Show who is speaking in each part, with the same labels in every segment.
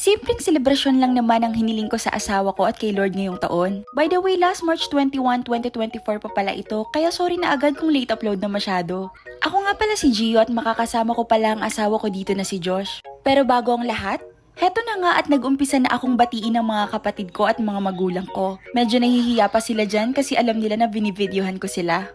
Speaker 1: Simpleng selebrasyon lang naman ang hiniling ko sa asawa ko at kay Lord ngayong taon. By the way, last March 21, 2024 pa pala ito, kaya sorry na agad kung late upload na masyado. Ako nga pala si Gio at makakasama ko pala ang asawa ko dito na si Josh. Pero bago ang lahat, heto na nga at nag-umpisa na akong batiin ang mga kapatid ko at mga magulang ko. Medyo nahihiya pa sila dyan kasi alam nila na binivideohan ko sila.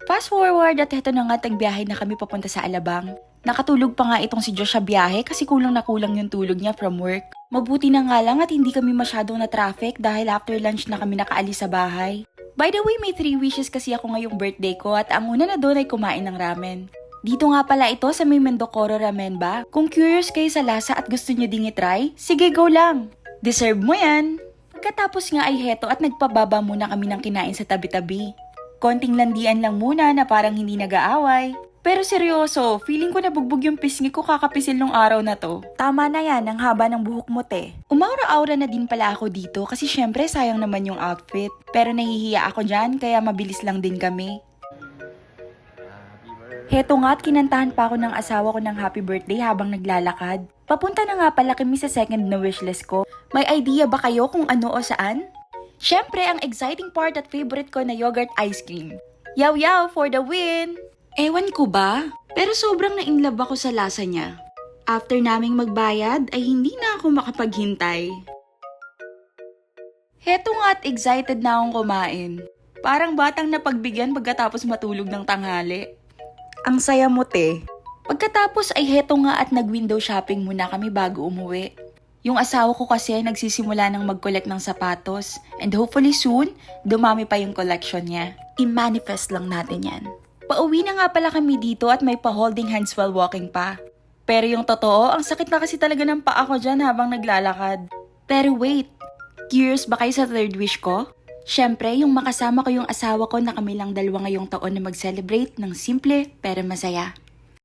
Speaker 1: Fast forward at heto na nga tagbiyahe na kami papunta sa Alabang. Nakatulog pa nga itong si Josh sa biyahe kasi kulang na kulang yung tulog niya from work. Mabuti na nga lang at hindi kami masyadong na traffic dahil after lunch na kami nakaalis sa bahay. By the way, may 3 wishes kasi ako ngayong birthday ko at ang una na doon ay kumain ng ramen. Dito nga pala ito sa may Mendocoro Ramen ba? Kung curious kayo sa lasa at gusto nyo ding itry, sige go lang! Deserve mo yan! Pagkatapos nga ay heto at nagpababa muna kami ng kinain sa tabi-tabi. Konting landian lang muna na parang hindi nag-aaway. Pero seryoso, feeling ko nabugbog yung pisngi ko kakapisil nung araw na to. Tama na yan, ang haba ng buhok mo te. Umaura-aura na din pala ako dito kasi syempre sayang naman yung outfit. Pero nahihiya ako dyan kaya mabilis lang din kami. Heto nga at kinantahan pa ako ng asawa ko ng happy birthday habang naglalakad. Papunta na nga pala kami sa second na wishlist ko. May idea ba kayo kung ano o saan? Syempre ang exciting part at favorite ko na yogurt ice cream. Yaw yaw for the win! Ewan ko ba? Pero sobrang na-inlove ako sa lasa niya. After naming magbayad ay hindi na ako makapaghintay. Heto nga at excited na akong kumain. Parang batang napagbigyan pagkatapos matulog ng tanghali. Ang saya mo te. Pagkatapos ay heto nga at nag-window shopping muna kami bago umuwi. Yung asawa ko kasi ay nagsisimula ng mag-collect ng sapatos and hopefully soon, dumami pa yung collection niya. I-manifest lang natin yan. Pauwi na nga pala kami dito at may pa-holding hands while walking pa. Pero yung totoo, ang sakit na kasi talaga ng paa ko dyan habang naglalakad. Pero wait, curious ba kayo sa third wish ko? Syempre, yung makasama ko yung asawa ko na kami lang dalawa ngayong taon na mag-celebrate ng simple pero masaya.